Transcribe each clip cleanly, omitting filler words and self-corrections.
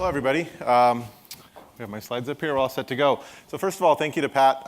Hello, everybody. We have my slides up here. We're all set to go. So first of all, thank you to Pat.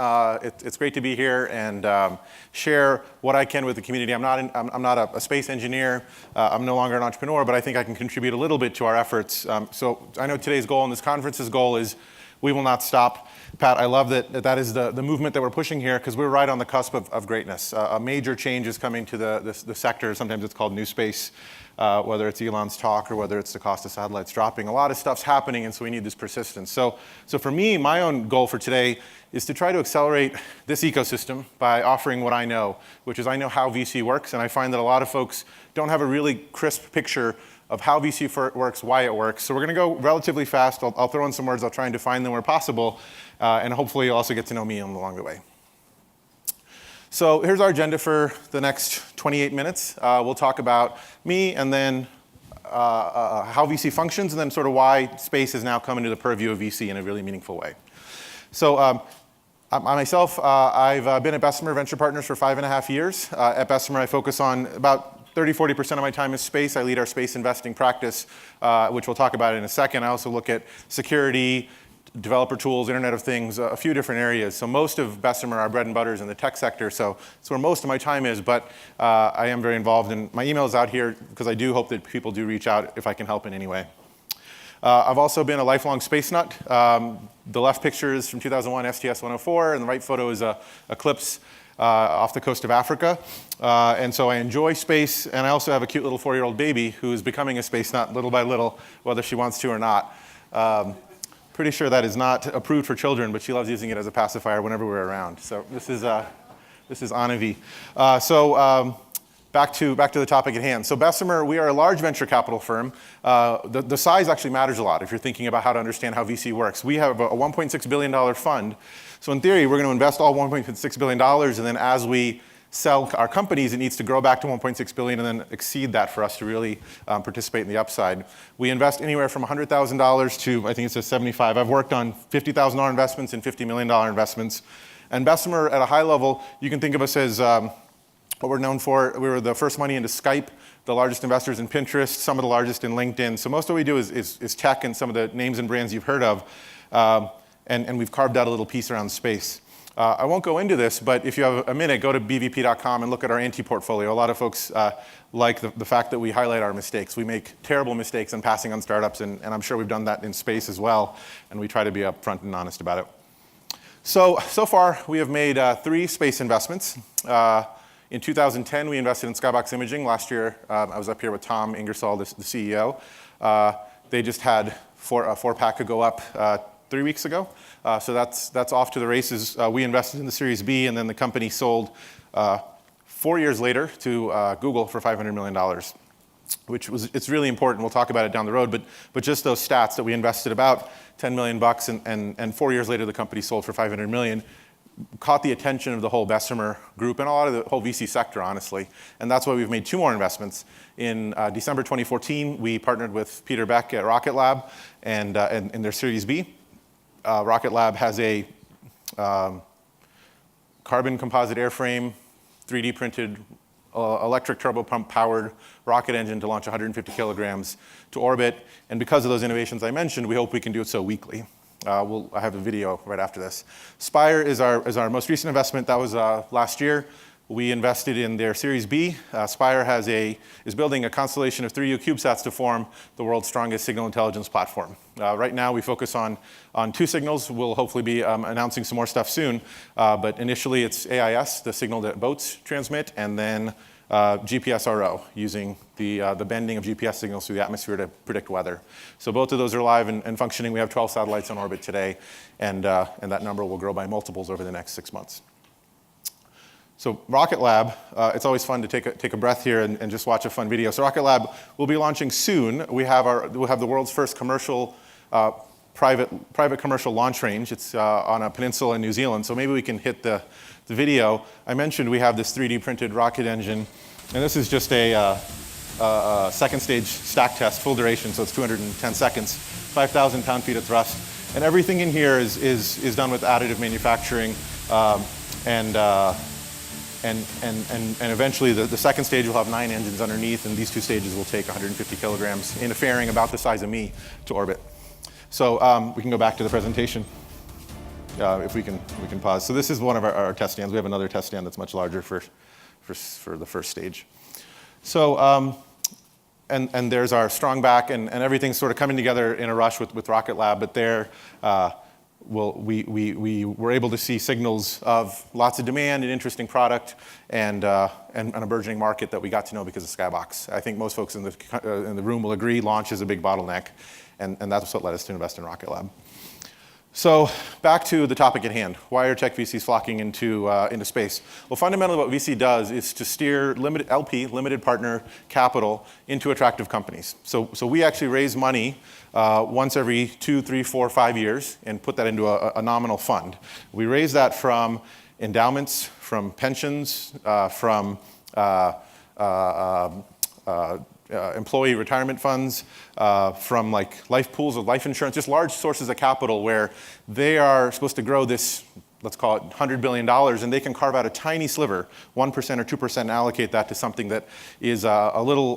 It's great to be here and share what I can with the community. I'm not a space engineer. I'm no longer an entrepreneur, but I think I can contribute a little bit to our efforts. So I know today's goal and this conference's goal is we will not stop. Pat, I love that is the movement that we're pushing here because we're right on the cusp of greatness. A major change is coming to the sector. Sometimes it's called new space. Whether it's Elon's talk or whether it's the cost of satellites dropping. A lot of stuff's happening, and so we need this persistence. So for me, my own goal for today is to try to accelerate this ecosystem by offering what I know, which is I know how VC works, and I find that a lot of folks don't have a really crisp picture of how VC works, why it works. So we're going to go relatively fast. I'll throw in some words. I'll try and define them where possible, and hopefully you'll also get to know me along the way. So here's our agenda for the next 28 minutes. We'll talk about me and then how VC functions and then sort of why space has now come into the purview of VC in a really meaningful way. So myself, I've been at Bessemer Venture Partners for 5.5 years. At Bessemer, I focus on about 30–40% of my time is space. I lead our space investing practice, which we'll talk about in a second. I also look at security, developer tools, Internet of Things, a few different areas. So most of Bessemer, our bread and butter is in the tech sector, so it's where most of my time is, but I am very involved, and my email is out here because I do hope that people do reach out if I can help in any way. I've also been a lifelong space nut. The left picture is from 2001 STS-104, and the right photo is a Eclipse off the coast of Africa. And so I enjoy space, and I also have a cute little 4-year-old baby who is becoming a space nut little by little, whether she wants to or not. Pretty sure that is not approved for children, but she loves using it as a pacifier whenever we're around. So this is Anavi. Back to the topic at hand. So Bessemer, we are a large venture capital firm. The size actually matters a lot if you're thinking about how to understand how VC works. We have a $1.6 billion fund. So in theory, we're going to invest all $1.6 billion, and then as we sell our companies, it needs to grow back to $1.6 billion and then exceed that for us to really participate in the upside. We invest anywhere from $100,000 to, I think it says 75. I've worked on $50,000 investments and $50 million investments. And Bessemer, at a high level, you can think of us as what we're known for. We were the first money into Skype, the largest investors in Pinterest, some of the largest in LinkedIn. So most of what we do is tech and some of the names and brands you've heard of. And we've carved out a little piece around space. I won't go into this, but if you have a minute, go to bvp.com and look at our anti-portfolio. A lot of folks like the fact that we highlight our mistakes. We make terrible mistakes in passing on startups, and I'm sure we've done that in space as well, and we try to be upfront and honest about it. So far, we have made 3 space investments. In 2010, we invested in Skybox Imaging. Last year, I was up here with Tom Ingersoll, the CEO. They just had a 4-pack go up 3 weeks ago. So that's off to the races. We invested in the Series B, and then the company sold 4 years later to Google for $500 million, it's really important. We'll talk about it down the road, but just those stats that we invested about $10 million and 4 years later the company sold for $500 million caught the attention of the whole Bessemer group and a lot of the whole VC sector, honestly. And that's why we've made 2 more investments. In December 2014, we partnered with Peter Beck at Rocket Lab and in their Series B. Rocket Lab has a carbon composite airframe, 3D printed electric turbopump powered rocket engine to launch 150 kilograms to orbit. And because of those innovations I mentioned, we hope we can do it so weekly. I have a video right after this. Spire is our most recent investment. That was last year. We invested in their Series B. Spire is building a constellation of 3U CubeSats to form the world's strongest signal intelligence platform. Right now, we focus on 2 signals. We'll hopefully be announcing some more stuff soon. But initially, it's AIS, the signal that boats transmit, and then GPS-RO, using the bending of GPS signals through the atmosphere to predict weather. So both of those are live and functioning. We have 12 satellites on orbit today, and that number will grow by multiples over the next 6 months. So Rocket Lab, it's always fun to take a breath here and just watch a fun video. So Rocket Lab will be launching soon. We'll have the world's first commercial, private commercial launch range. It's on a peninsula in New Zealand. So maybe we can hit the video. I mentioned we have this 3D printed rocket engine, and this is just a second stage stack test, full duration, so it's 210 seconds, 5,000 pound-feet of thrust, and everything in here is done with additive manufacturing, and eventually the second stage will have 9 engines underneath, and these 2 stages will take 150 kilograms in a fairing about the size of me to orbit. So we can go back to the presentation. If we can pause. So this is one of our test stands. We have another test stand that's much larger for the first stage. So, and there's our strong back, and everything's sort of coming together in a rush with Rocket Lab, but there, we were able to see signals of lots of demand, an interesting product, and an burgeoning market that we got to know because of Skybox. I think most folks in the room will agree launch is a big bottleneck, and that's what led us to invest in Rocket Lab. So back to the topic at hand. Why are tech VCs flocking into space? Well, fundamentally what VC does is to steer limited partner capital into attractive companies. So we actually raise money once every 2, 3, 4, 5 years and put that into a nominal fund. We raise that from endowments, from pensions, from employee retirement funds, from like life pools of life insurance, just large sources of capital where they are supposed to grow this, let's call it $100 billion, and they can carve out a tiny sliver, 1% or 2%, and allocate that to something that is a little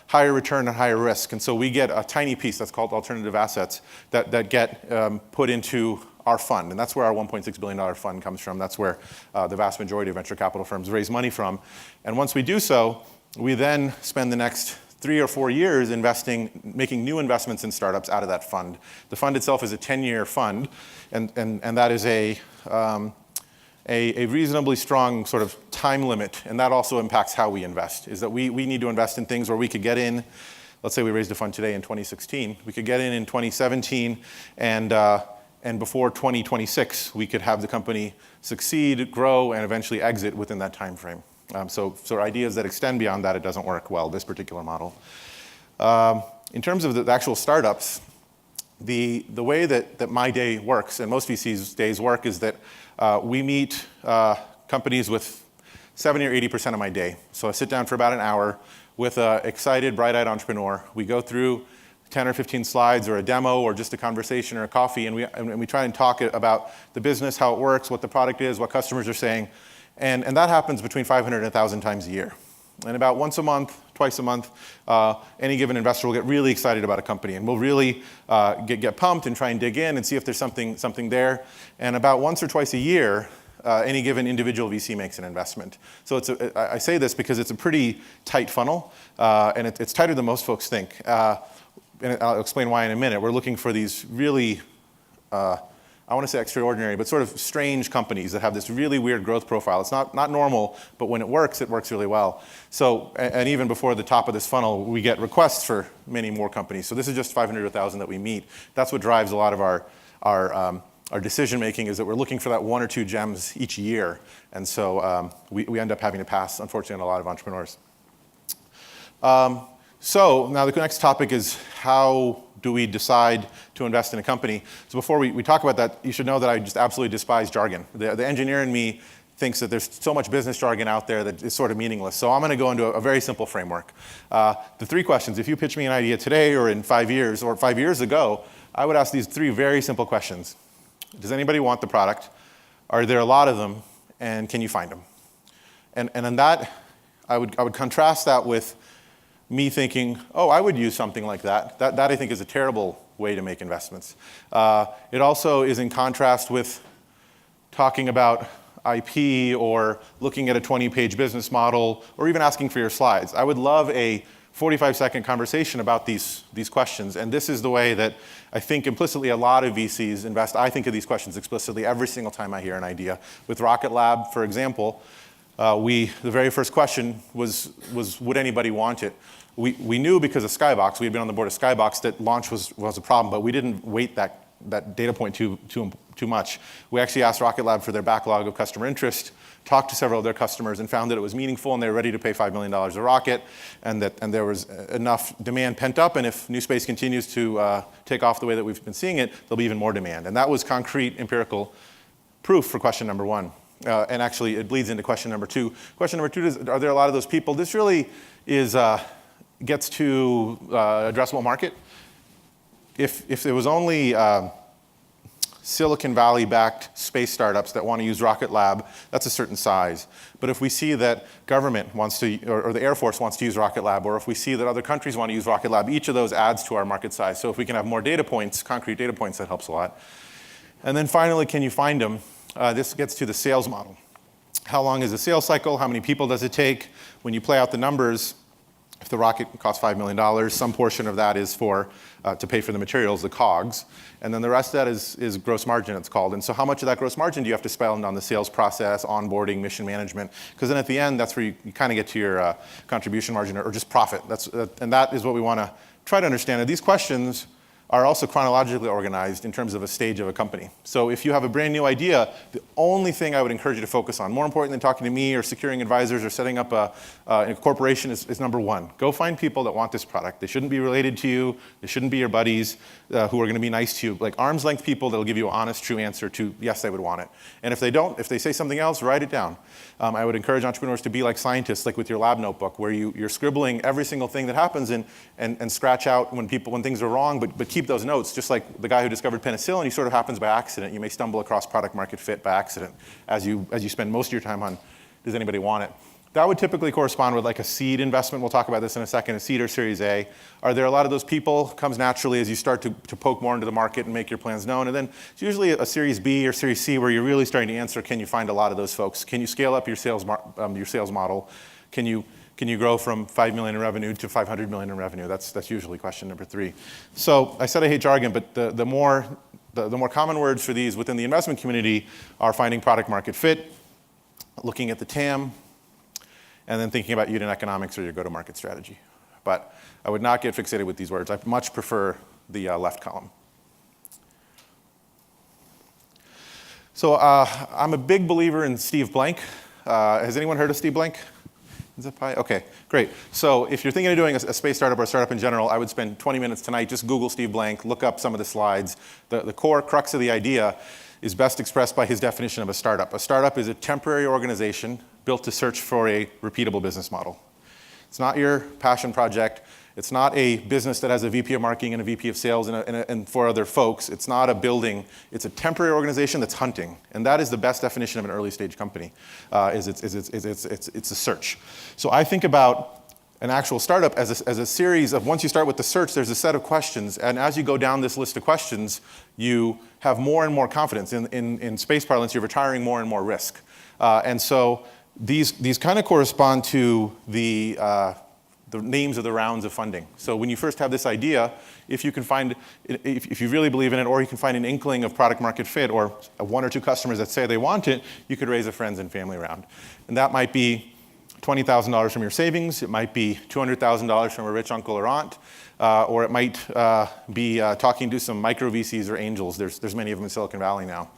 higher return and higher risk. And so we get a tiny piece that's called alternative assets that get put into our fund. And that's where our $1.6 billion fund comes from. That's where the vast majority of venture capital firms raise money from. And once we do so, we then spend the next 3 or 4 years making new investments in startups out of that fund. The fund itself is a 10-year fund, and that is a reasonably strong sort of time limit, and that also impacts how we invest, is that we need to invest in things where we could get in. Let's say we raised a fund today in 2016. We could get in 2017, and before 2026, we could have the company succeed, grow, and eventually exit within that time frame. So ideas that extend beyond that, it doesn't work well, this particular model. In terms of the actual startups, the way that my day works, and most VCs' days work, is that we meet companies with 70 or 80% of my day. So I sit down for about an hour with an excited, bright-eyed entrepreneur. We go through 10 or 15 slides or a demo or just a conversation or a coffee, and we try and talk about the business, how it works, what the product is, what customers are saying. And that happens between 500 and 1,000 times a year. And about once a month, twice a month, any given investor will get really excited about a company, and we'll really get pumped and try and dig in and see if there's something there. And about once or twice a year, any given individual VC makes an investment. So I say this because it's a pretty tight funnel, and it's tighter than most folks think. And I'll explain why in a minute. We're looking for these really I want to say extraordinary, but sort of strange companies that have this really weird growth profile. It's not normal, but when it works really well. So, and even before the top of this funnel, we get requests for many more companies. So this is just 500 to 1,000 that we meet. That's what drives a lot of our decision making, is that we're looking for that 1 or 2 gems each year. And so we end up having to pass, unfortunately, on a lot of entrepreneurs. So now the next topic is how do we decide to invest in a company? So before we talk about that, you should know that I just absolutely despise jargon. The engineer in me thinks that there's so much business jargon out there that is sort of meaningless. So I'm going to go into a very simple framework. The 3 questions, if you pitch me an idea today or in 5 years or 5 years ago, I would ask these 3 very simple questions. Does anybody want the product? Are there a lot of them? And can you find them? And then that, I would contrast that with me thinking, oh, I would use something like that. That I think is a terrible way to make investments. It also is in contrast with talking about IP or looking at a 20-page business model or even asking for your slides. I would love a 45-second conversation about these questions. And this is the way that I think implicitly a lot of VCs invest. I think of these questions explicitly every single time I hear an idea. With Rocket Lab, for example, the very first question was would anybody want it? We knew because of Skybox, we had been on the board of Skybox, that launch was a problem, but we didn't weight that data point too much. We actually asked Rocket Lab for their backlog of customer interest, talked to several of their customers, and found that it was meaningful, and they were ready to pay $5 million a rocket, and there was enough demand pent up, and if new space continues to take off the way that we've been seeing it, there'll be even more demand. And that was concrete empirical proof for question number 1. And actually, it bleeds into question number 2. Question number 2 is, are there a lot of those people? This really gets to addressable market. If there was only, Silicon Valley-backed space startups that want to use Rocket Lab, that's a certain size. But if we see that government wants to, or the Air Force wants to use Rocket Lab, or if we see that other countries want to use Rocket Lab, each of those adds to our market size. So if we can have more data points, concrete data points, that helps a lot. And then finally, can you find them? This gets to the sales model. How long is the sales cycle? How many people does it take? When you play out the numbers, if the rocket costs $5 million, some portion of that is for to pay for the materials, the COGS, and then the rest of that is gross margin, it's called. And so how much of that gross margin do you have to spend on the sales process, onboarding, mission management? Because then at the end, that's where you kind of get to your contribution margin or just profit. And that is what we want to try to understand. And these questions are also chronologically organized in terms of a stage of a company. So if you have a brand new idea, the only thing I would encourage you to focus on, more important than talking to me or securing advisors or setting up a corporation, is number one. Go find people that want this product. They shouldn't be related to you. They shouldn't be your buddies who are going to be nice to you. Like arm's length people that will give you an honest, true answer to yes, they would want it. And if they don't, if they say something else, write it down. I would encourage entrepreneurs to be like scientists, like with your lab notebook, where you're scribbling every single thing that happens and scratch out when things are wrong, but keep those notes. Just like the guy who discovered penicillin, he sort of happens by accident. You may stumble across product market fit by accident as you spend most of your time on, does anybody want it? That would typically correspond with like a seed investment. We'll talk about this in a second, a seed or Series A. Are there a lot of those people? Comes naturally as you start to poke more into the market and make your plans known. And then it's usually a Series B or Series C where you're really starting to answer, can you find a lot of those folks? Can you scale up your sales model? Can you grow from 5 million in revenue to 500 million in revenue? That's usually question number 3. So I said I hate jargon, but the more common words for these within the investment community are finding product market fit, looking at the TAM, and then thinking about unit economics or your go-to-market strategy. But I would not get fixated with these words. I much prefer the left column. So I'm a big believer in Steve Blank. Has anyone heard of Steve Blank? Is that pie? Okay, great. So if you're thinking of doing a space startup or a startup in general, I would spend 20 minutes tonight, just Google Steve Blank, look up some of the slides. The core crux of the idea is best expressed by his definition of a startup. A startup is a temporary organization built to search for a repeatable business model. It's not your passion project. It's not a business that has a VP of marketing and a VP of sales and 4 other folks. It's not a building. It's a temporary organization that's hunting. And that is the best definition of an early stage company, it's a search. So I think about an actual startup as a series of, once you start with the search, there's a set of questions. And as you go down this list of questions, you have more and more confidence. In space parlance, you're retiring more and more risk. And so these kind of correspond to the names of the rounds of funding. So when you first have this idea, if you can find, if you really believe in it, or you can find an inkling of product market fit, or 1 or 2 customers that say they want it, you could raise a friends and family round. And that might be $20,000 from your savings. It might be $200,000 from a rich uncle or aunt. Or it might be talking to some micro VCs or angels. There's many of them in Silicon Valley now.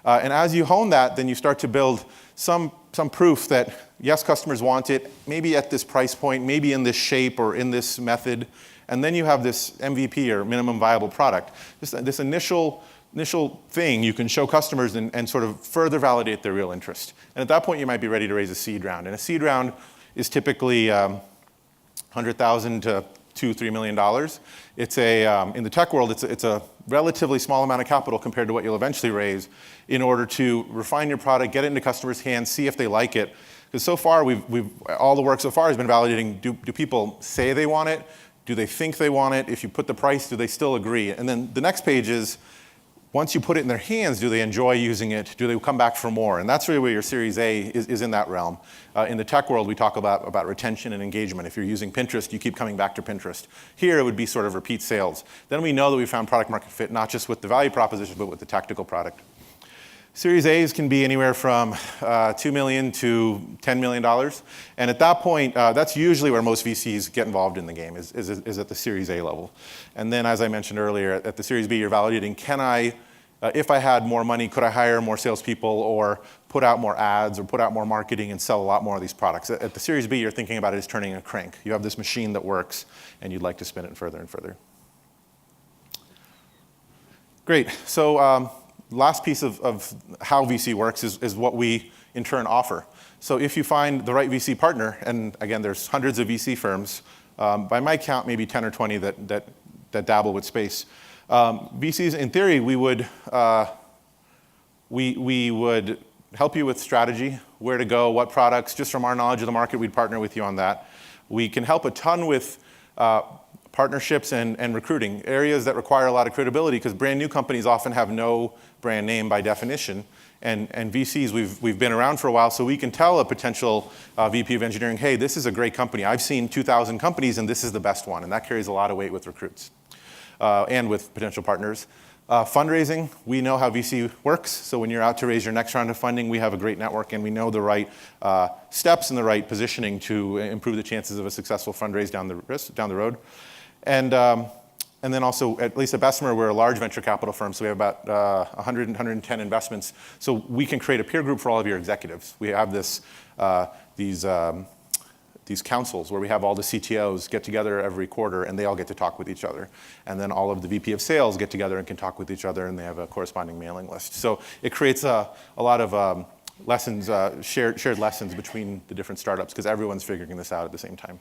And as you hone that, then you start to build some proof that, yes, customers want it, maybe at this price point, maybe in this shape or in this method. And then you have this MVP or minimum viable product. This initial thing you can show customers and sort of further validate their real interest. And at that point, you might be ready to raise a seed round. And a seed round is typically $100,000 to $2-3 million. It's in the tech world, it's a relatively small amount of capital compared to what you'll eventually raise in order to refine your product, get it into customers' hands, see if they like it. Because so far, all the work so far has been validating, do people say they want it? Do they think they want it? If you put the price, do they still agree? And then the next page is, once you put it in their hands, do they enjoy using it? Do they come back for more? And that's really where your Series A is in that realm. In the tech world, we talk about retention and engagement. If you're using Pinterest, you keep coming back to Pinterest. Here, it would be sort of repeat sales. Then we know that we found product market fit, not just with the value proposition, but with the tactical product. Series A's can be anywhere from $2 million to $10 million. And at that point, that's usually where most VCs get involved in the game, is at the Series A level. And then, as I mentioned earlier, at the Series B, you're validating, if I had more money, could I hire more salespeople or put out more ads or put out more marketing and sell a lot more of these products? At the Series B, you're thinking about it as turning a crank. You have this machine that works, and you'd like to spin it further and further. Great. So last piece of how VC works is what we, in turn, offer. So if you find the right VC partner, and again, there's hundreds of VC firms, by my count, maybe 10 or 20 that dabble with space. VCs, in theory, we would we would help you with strategy, where to go, what products. Just from our knowledge of the market, we'd partner with you on that. We can help a ton with partnerships and recruiting, areas that require a lot of credibility, because brand new companies often have no brand name by definition. And VCs, we've been around for a while, so we can tell a potential VP of engineering, hey, this is a great company. I've seen 2,000 companies, and this is the best one. And that carries a lot of weight with recruits and with potential partners. Fundraising, we know how VC works. So when you're out to raise your next round of funding, we have a great network, and we know the right steps and the right positioning to improve the chances of a successful fundraise down the road. And then also, at least at Bessemer, we're a large venture capital firm, so we have about 100 and 110 investments. So we can create a peer group for all of your executives. We have these councils where we have all the CTOs get together every quarter, and they all get to talk with each other. And then all of the VP of sales get together and can talk with each other, and they have a corresponding mailing list. So it creates a lot of lessons, shared lessons between the different startups, because everyone's figuring this out at the same time.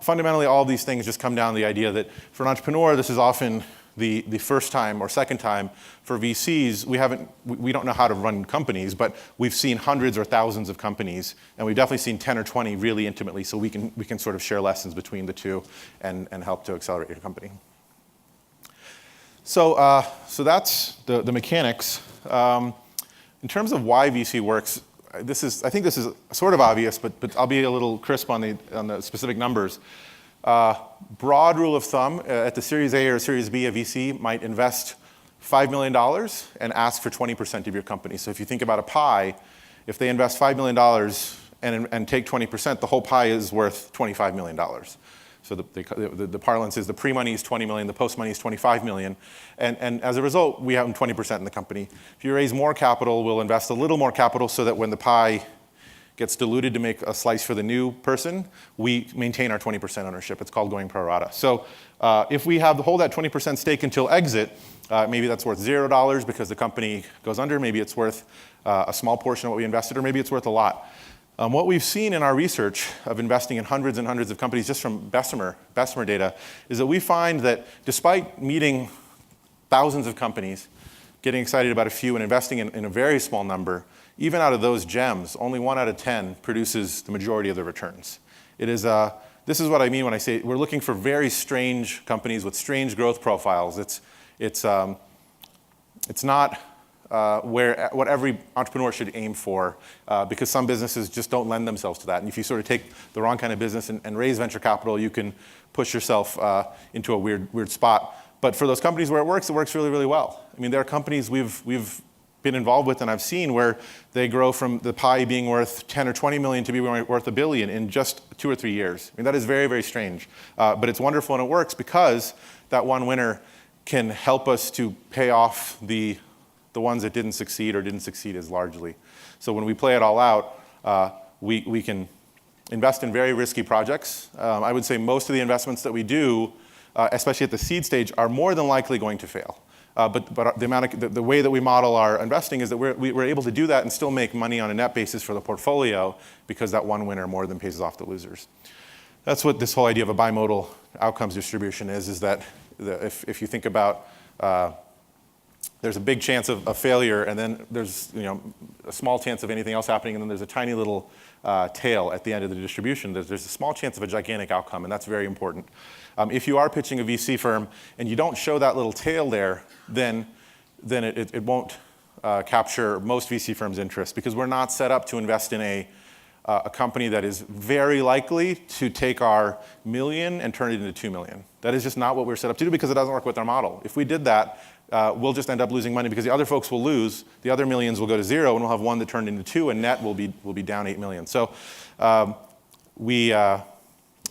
Fundamentally, all of these things just come down to the idea that for an entrepreneur, this is often the first time or second time. For VCs, we don't know how to run companies, but we've seen hundreds or thousands of companies, and we've definitely seen 10 or 20 really intimately, so we can sort of share lessons between the two and help to accelerate your company. So that's the mechanics. In terms of why VC works, I think this is sort of obvious, but I'll be a little crisp on the specific numbers. Broad rule of thumb, at the Series A or Series B, a VC might invest $5 million and ask for 20% of your company. So if you think about a pie, if they invest $5 million and take 20%, the whole pie is worth $25 million. So the parlance is the pre-money is $20 million, the post-money is $25 million. And as a result, we have 20% in the company. If you raise more capital, we'll invest a little more capital so that when the pie gets diluted to make a slice for the new person, we maintain our 20% ownership. It's called going pro rata. So if we hold that 20% stake until exit, maybe that's worth $0 because the company goes under. Maybe it's worth a small portion of what we invested, or maybe it's worth a lot. What we've seen in our research of investing in hundreds and hundreds of companies just from Bessemer data is that we find that despite meeting thousands of companies, getting excited about a few and investing in a very small number, even out of those gems, only 1 out of 10 produces the majority of the returns. This is what I mean when I say we're looking for very strange companies with strange growth profiles. It's not what every entrepreneur should aim for, because some businesses just don't lend themselves to that. And if you sort of take the wrong kind of business and raise venture capital, you can push yourself into a weird spot. But for those companies where it works really, really well. I mean, there are companies we've been involved with and I've seen where they grow from the pie being worth 10 or 20 million to be worth $1 billion in just 2 or 3 years. I mean, that is very, very strange. But it's wonderful and it works because that one winner can help us to pay off the ones that didn't succeed or didn't succeed as largely. So when we play it all out, we can invest in very risky projects. I would say most of the investments that we do, especially at the seed stage, are more than likely going to fail. But the way that we model our investing is that we're able to do that and still make money on a net basis for the portfolio because that one winner more than pays off the losers. That's what this whole idea of a bimodal outcomes distribution is that if you think about there's a big chance of failure, and then there's a small chance of anything else happening, and then there's a tiny little tail at the end of the distribution. There's a small chance of a gigantic outcome, and that's very important. If you are pitching a VC firm and you don't show that little tail there, then it won't capture most VC firms' interest, because we're not set up to invest in a company that is very likely to take our $1 million and turn it into $2 million. That is just not what we're set up to do, because it doesn't work with our model. If we did that, we'll just end up losing money because the other folks will lose, the other millions will go to zero, and we'll have one that turned into 2, and net will be down $8 million. So we'll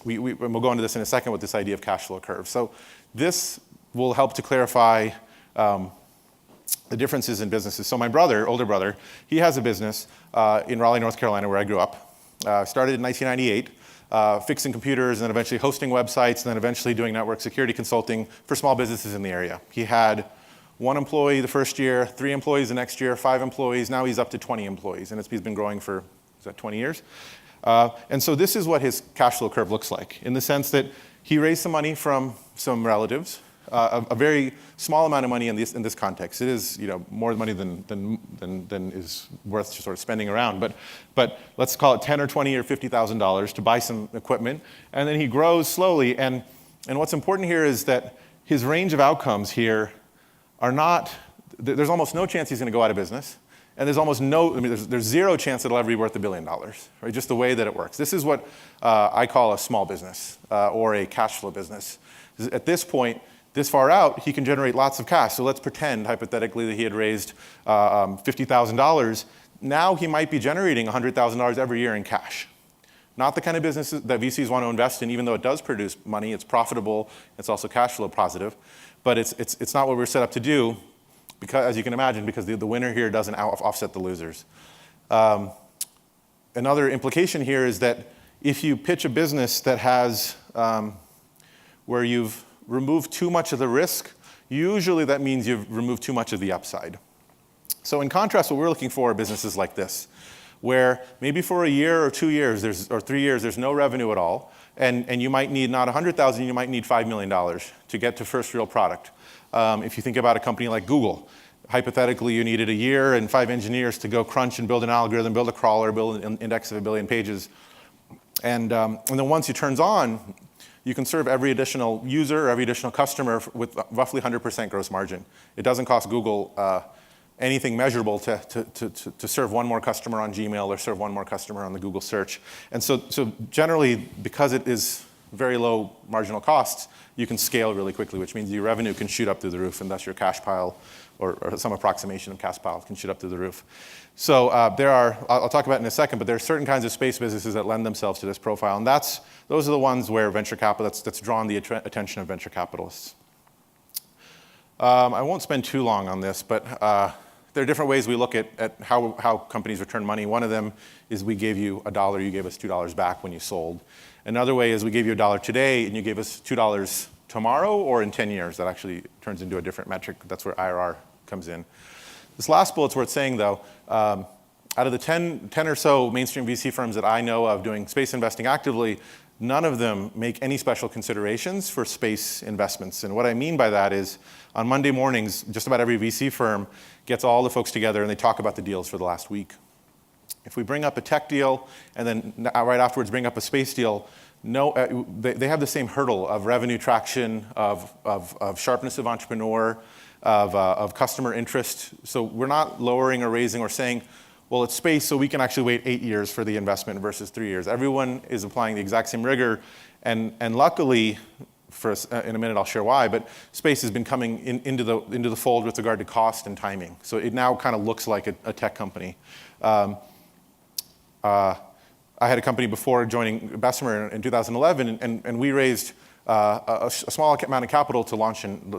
go into this in a second with this idea of cash flow curve. So this will help to clarify the differences in businesses. So my older brother, he has a business in Raleigh, North Carolina, where I grew up. Started in 1998, fixing computers and then eventually hosting websites and then eventually doing network security consulting for small businesses in the area. He had 1 employee the first year, 3 employees the next year, 5 employees. Now he's up to 20 employees, and he's been growing for, 20 years? And so this is what his cash flow curve looks like, in the sense that he raised some money from some relatives. a very small amount of money in this context. It is more money than is worth sort of spending around. But let's call it $10 or $20 or $50,000 to buy some equipment, and then he grows slowly. And what's important here is that his range of outcomes here are not. There's almost no chance he's going to go out of business. And there's almost there's zero chance it'll ever be worth $1 billion, right? Just the way that it works. This is what I call a small business or a cash flow business. At this point, this far out, he can generate lots of cash. So let's pretend, hypothetically, that he had raised $50,000. Now he might be generating $100,000 every year in cash. Not the kind of businesses that VCs want to invest in, even though it does produce money. It's profitable. It's also cash flow positive. But it's not what we're set up to do. Because, as you can imagine, because the winner here doesn't offset the losers. Another implication here is that if you pitch a business that has, where you've removed too much of the risk, usually that means you've removed too much of the upside. So in contrast, what we're looking for are businesses like this, where maybe for a year or 2 years, or 3 years, there's no revenue at all, and you might need not $100,000, you might need $5 million to get to first real product. If you think about a company like Google, hypothetically, you needed a year and 5 engineers to go crunch and build an algorithm, build a crawler, build an index of 1 billion pages. And then once it turns on, you can serve every additional user, every additional customer with roughly 100% gross margin. It doesn't cost Google anything measurable to serve one more customer on Gmail or serve one more customer on the Google search. And so generally, because it is very low marginal costs, you can scale really quickly, which means your revenue can shoot up through the roof, and thus your cash pile, or some approximation of cash pile, can shoot up through the roof. So I'll talk about it in a second, but there are certain kinds of space businesses that lend themselves to this profile, and those are the ones where venture capital, that's drawn the attention of venture capitalists. I won't spend too long on this, but there are different ways we look at how companies return money. One of them is we gave you $1, you gave us $2 back when you sold. Another way is we gave you $1 today and you gave us $2 tomorrow or in 10 years. That actually turns into a different metric. That's where IRR comes in. This last bullet's worth saying, though. Out of the 10 or so mainstream VC firms that I know of doing space investing actively, none of them make any special considerations for space investments. And what I mean by that is on Monday mornings, just about every VC firm gets all the folks together and they talk about the deals for the last week. If we bring up a tech deal and then right afterwards bring up a space deal, they have the same hurdle of revenue traction, of sharpness of entrepreneur, of customer interest. So we're not lowering or raising or saying, well, it's space, so we can actually wait 8 years for the investment versus 3 years. Everyone is applying the exact same rigor, and luckily, in a minute I'll share why, but space has been coming into the fold with regard to cost and timing. So it now kind of looks like a tech company. I had a company before joining Bessemer in 2011, and we raised a small amount of capital to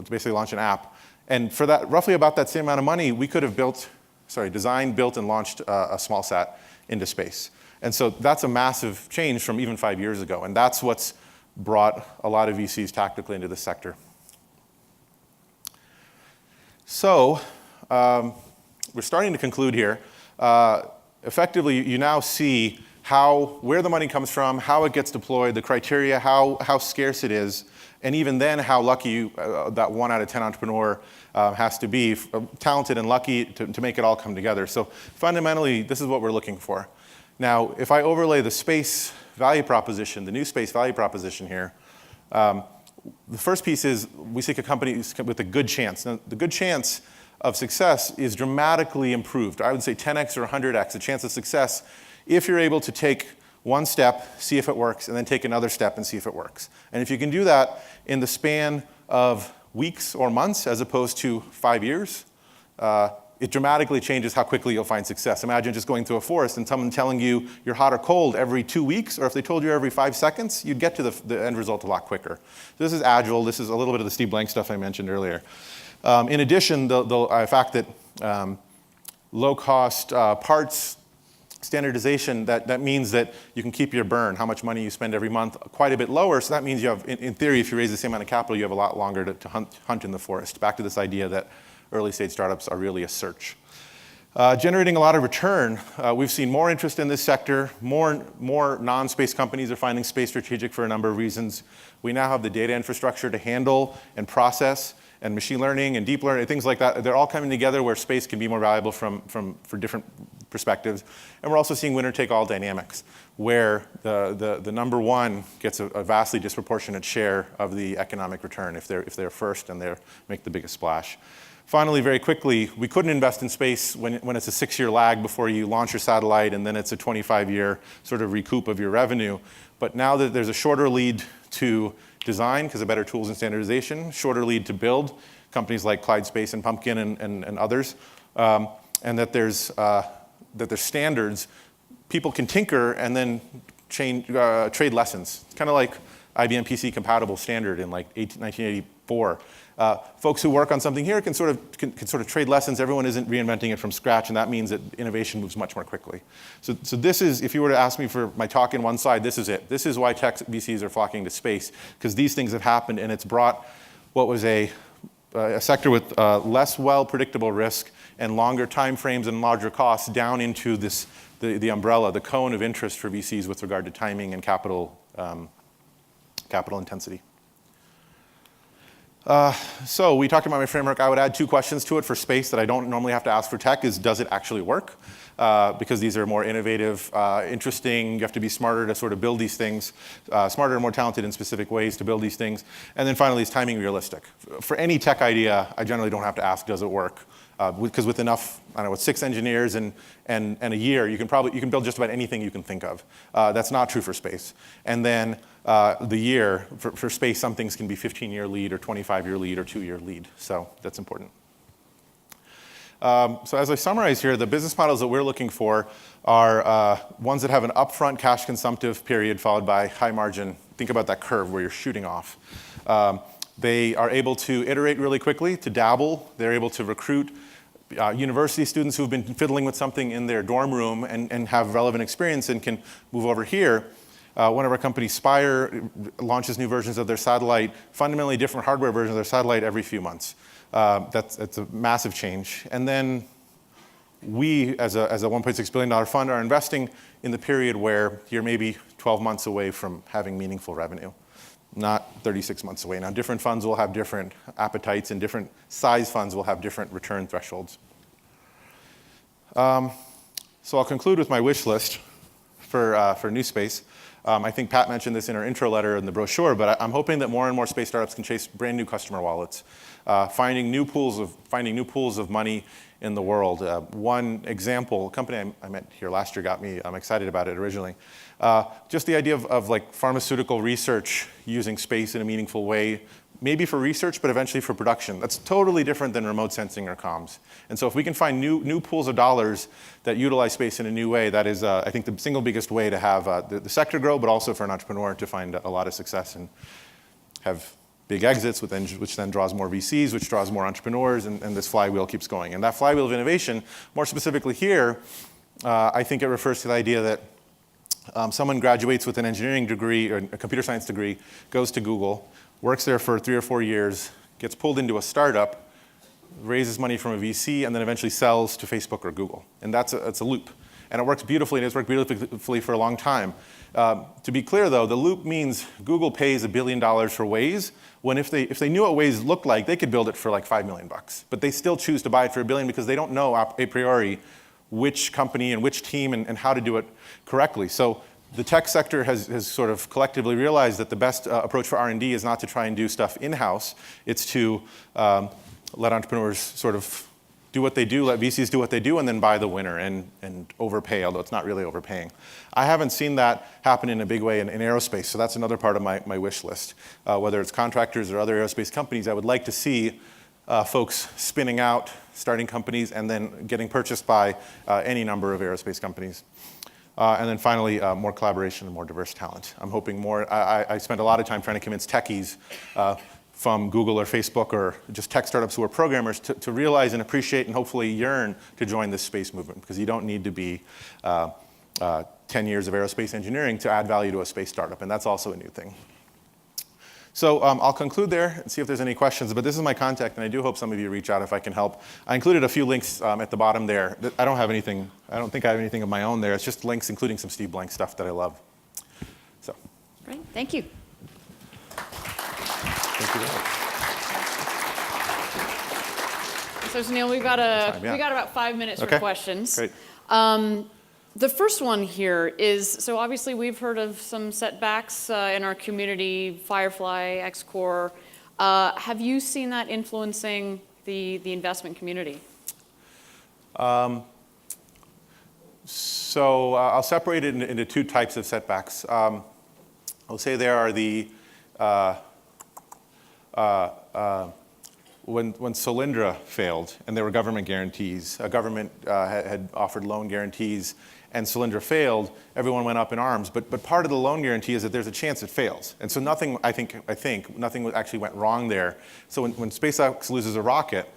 basically launch an app. And for that, roughly about that same amount of money, we could have designed, built, and launched a small sat into space. And so that's a massive change from even 5 years ago, and that's what's brought a lot of VCs tactically into this sector. So we're starting to conclude here. Effectively, you now see where the money comes from, how it gets deployed, the criteria, how scarce it is, and even then how lucky that 1 out of 10 entrepreneur has to be, talented and lucky to make it all come together. So fundamentally, this is what we're looking for. Now, if I overlay the space value proposition, the new space value proposition here, the first piece is we seek a company with a good chance. Now, the good chance of success is dramatically improved. I would say 10x or 100x, the chance of success, if you're able to take one step, see if it works, and then take another step and see if it works. And if you can do that in the span of weeks or months as opposed to 5 years, it dramatically changes how quickly you'll find success. Imagine just going through a forest and someone telling you you're hot or cold every 2 weeks, or if they told you every 5 seconds, you'd get to the end result a lot quicker. So this is agile. This is a little bit of the Steve Blank stuff I mentioned earlier. In addition, the fact that low-cost parts, standardization, that means that you can keep your burn, how much money you spend every month, quite a bit lower. So that means you have, in theory, if you raise the same amount of capital, you have a lot longer to hunt in the forest. Back to this idea that early stage startups are really a search. Generating a lot of return. We've seen more interest in this sector. More non-space companies are finding space strategic for a number of reasons. We now have the data infrastructure to handle and process, and machine learning and deep learning, things like that. They're all coming together where space can be more valuable for different perspectives. And we're also seeing winner-take-all dynamics, where the number one gets a vastly disproportionate share of the economic return if they're first and they make the biggest splash. Finally, very quickly, we couldn't invest in space when it's a 6-year lag before you launch your satellite, and then it's a 25-year sort of recoup of your revenue. But now that there's a shorter lead to design because of better tools and standardization, shorter lead to build, companies like Clyde Space and Pumpkin and others, and that there's standards, people can tinker and then trade lessons. It's kind of like IBM PC compatible standard in like 1984. Folks who work on something here can sort of trade lessons. Everyone isn't reinventing it from scratch, and that means that innovation moves much more quickly. So this is, if you were to ask me for my talk in one slide, this is it. This is why tech VCs are flocking to space, because these things have happened, and it's brought what was a sector with less well-predictable risk and longer time frames and larger costs down into the umbrella, the cone of interest for VCs with regard to timing and capital intensity. So we talked about my framework. I would add 2 questions to it for space that I don't normally have to ask for tech is, does it actually work? Because these are more innovative, interesting. You have to be smarter to sort of build these things, smarter and more talented in specific ways to build these things. And then finally, is timing realistic? For any tech idea, I generally don't have to ask, does it work? Because with enough, I don't know, with 6 engineers and a year, you can build just about anything you can think of. That's not true for space. And then the year, for space, some things can be 15-year lead or 25-year lead or 2-year lead. So that's important. So as I summarize here, the business models that we're looking for are ones that have an upfront cash consumptive period followed by high margin. Think about that curve where you're shooting off. They are able to iterate really quickly, to dabble. They're able to recruit university students who've been fiddling with something in their dorm room and have relevant experience and can move over here. One of our companies, Spire, launches new versions of their satellite, fundamentally different hardware versions of their satellite every few months. That's a massive change. And then we, as a $1.6 billion fund, are investing in the period where you're maybe 12 months away from having meaningful revenue, not 36 months away. Now, different funds will have different appetites, and different size funds will have different return thresholds. So I'll conclude with my wish list for new space. I think Pat mentioned this in our intro letter in the brochure, but I'm hoping that more and more space startups can chase brand new customer wallets, finding new pools of money in the world. One example, a company I met here last year got me excited about it originally. Just the idea of like pharmaceutical research using space in a meaningful way, maybe for research, but eventually for production. That's totally different than remote sensing or comms. And so if we can find new pools of dollars that utilize space in a new way, that is, I think, the single biggest way to have the sector grow, but also for an entrepreneur to find a lot of success and have big exits, which then draws more VCs, which draws more entrepreneurs, and this flywheel keeps going. And that flywheel of innovation, more specifically here, I think it refers to the idea that someone graduates with an engineering degree or a computer science degree, goes to Google, works there for 3 or 4 years, gets pulled into a startup, raises money from a VC, and then eventually sells to Facebook or Google. And that's a loop. And it works beautifully, and it's worked beautifully for a long time. To be clear, though, the loop means Google pays $1 billion for Waze, when if they knew what Waze looked like, they could build it for like $5 million. But they still choose to buy it for $1 billion because they don't know a priori which company and which team and how to do it correctly. So the tech sector has sort of collectively realized that the best approach for R&D is not to try and do stuff in-house. It's to let entrepreneurs sort of do what they do, let VCs do what they do, and then buy the winner and overpay, although it's not really overpaying. I haven't seen that happen in a big way in aerospace, so that's another part of my wish list. Whether it's contractors or other aerospace companies, I would like to see folks spinning out, starting companies, and then getting purchased by any number of aerospace companies. And then finally, more collaboration and more diverse talent. I'm hoping more. I spent a lot of time trying to convince techies from Google or Facebook or just tech startups who are programmers to realize and appreciate and hopefully yearn to join this space movement, because you don't need to be 10 years of aerospace engineering to add value to a space startup, and that's also a new thing. So I'll conclude there and see if there's any questions, but this is my contact, and I do hope some of you reach out if I can help. I included a few links at the bottom there. I don't think I have anything of my own there. It's just links, including some Steve Blank stuff that I love. So. Great, thank you. Thank you very much. So Sunil, we've got about 5 minutes for questions. Great. The first one here is, so obviously we've heard of some setbacks in our community, Firefly, X-Core. Have you seen that influencing the investment community? So I'll separate it into two types of setbacks. I'll say there are the when Solyndra failed and there were government guarantees, a government had offered loan guarantees, and Solyndra failed, everyone went up in arms. But part of the loan guarantee is that there's a chance it fails. And so nothing, I think nothing actually went wrong there. So when SpaceX loses a rocket,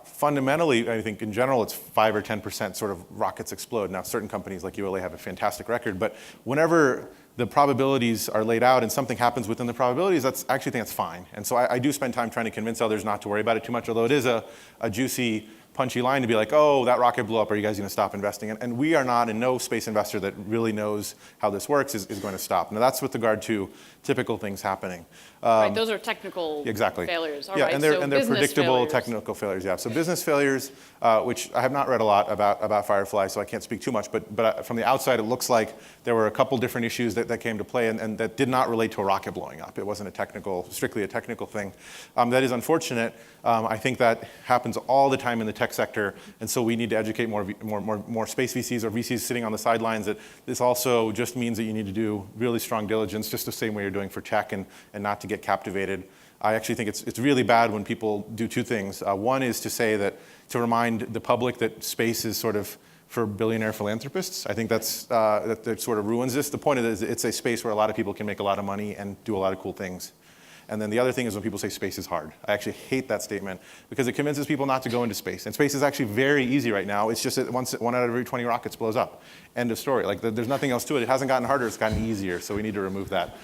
fundamentally, I think in general, it's 5 or 10% sort of rockets explode. Now, certain companies like ULA have a fantastic record, but whenever the probabilities are laid out and something happens within the probabilities, I actually think that's fine. And so I do spend time trying to convince others not to worry about it too much, although it is a juicy, punchy line to be like, oh, that rocket blew up, are you guys going to stop investing? And we are not, and no space investor that really knows how this works is going to stop. Now that's with regard to typical things happening. Right, those are technical failures. All yeah, right, and they're predictable failures. technical failures, yeah. So business failures, which I have not read a lot about Firefly, so I can't speak too much, but from the outside it looks like there were a couple different issues that came to play and that did not relate to a rocket blowing up. It wasn't strictly a technical thing. That is unfortunate. I think that happens all the time in the tech sector, and so we need to educate more space VCs or VCs sitting on the sidelines that this also just means that you need to do really strong diligence, just the same way you're doing for tech, and not to get captivated. I actually think it's really bad when people do two things. One is to remind the public that space is sort of for billionaire philanthropists. I think that sort of ruins this. The point is it's a space where a lot of people can make a lot of money and do a lot of cool things. And then the other thing is when people say space is hard. I actually hate that statement because it convinces people not to go into space. And space is actually very easy right now. It's just that one out of every 20 rockets blows up. End of story. Like there's nothing else to it. It hasn't gotten harder, it's gotten easier. So we need to remove that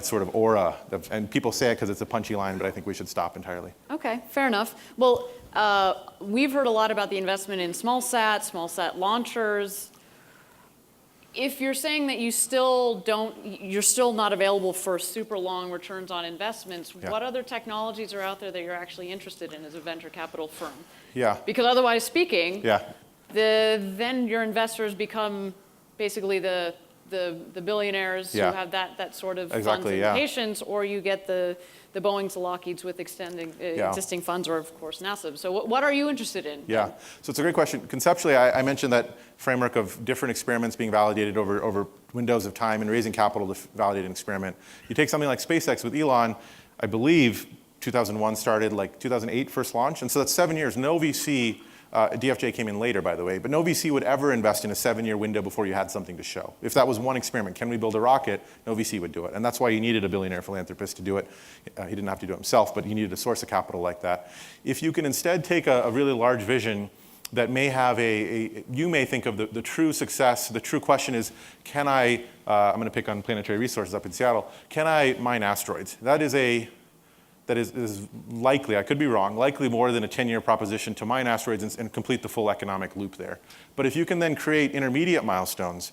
sort of aura. And people say it because it's a punchy line, but I think we should stop entirely. Okay, fair enough. Well, we've heard a lot about the investment in small sat launchers. If you're saying that you're still not available for super long returns on investments, what other technologies are out there that you're actually interested in as a venture capital firm? Yeah. Because otherwise speaking, then your investors become basically the billionaires who have that sort of funds and patience, or you get the Boeings, the Lockheeds with existing funds, or of course NASA. So what are you interested in? Yeah, so it's a great question. Conceptually, I mentioned that framework of different experiments being validated over windows of time and raising capital to validate an experiment. You take something like SpaceX with Elon, I believe 2001 started, like 2008 first launch, and so that's 7 years. No VC, DFJ came in later, by the way, but no VC would ever invest in a 7-year window before you had something to show. If that was one experiment, can we build a rocket? No VC would do it. And that's why you needed a billionaire philanthropist to do it. He didn't have to do it himself, but he needed a source of capital like that. If you can instead take a really large vision that may have you may think of the true success, the true question is, can I'm going to pick on Planetary Resources up in Seattle, can I mine asteroids? That is likely, I could be wrong, likely more than a 10-year proposition to mine asteroids and complete the full economic loop there. But if you can then create intermediate milestones,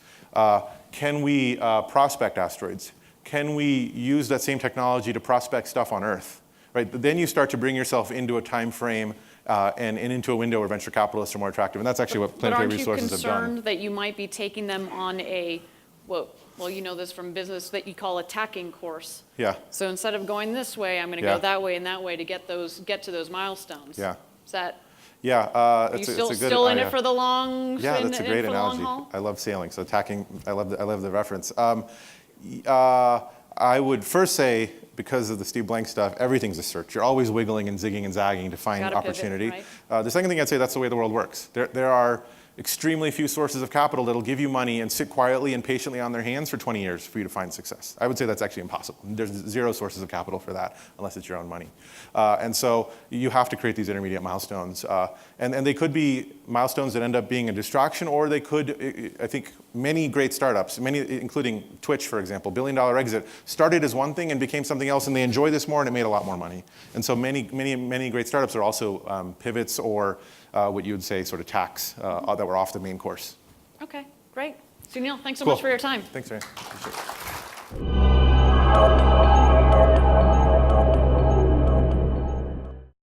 can we prospect asteroids? Can we use that same technology to prospect stuff on Earth? Right? Then you start to bring yourself into a time frame and into a window where venture capitalists are more attractive. And that's actually what Planetary Resources have done. But aren't you concerned that you might be taking them on well, you know this from business, that you call a tacking course? Yeah. So instead of going this way, I'm going to go that way and that way to get to those milestones. Yeah. Is that? Yeah. Are you still in it for the long? Yeah, that's a great analogy. I love sailing, so tacking. I love the reference. I would first say, because of the Steve Blank stuff, everything's a search. You're always wiggling and zigging and zagging to find opportunity. Pivot, right? The second thing I'd say, that's the way the world works. There are extremely few sources of capital that'll give you money and sit quietly and patiently on their hands for 20 years for you to find success. I would say that's actually impossible. There's zero sources of capital for that unless it's your own money. And so you have to create these intermediate milestones. And they could be milestones that end up being a distraction, or they could, I think many great startups, many, including Twitch, for example, $1 billion exit, started as one thing and became something else, and they enjoy this more and it made a lot more money. And so many great startups are also pivots or what you would say sort of tacks that were off the main course. Okay, great. Sunil, thanks so Cool. much for your time. Thanks, Ray. Appreciate it.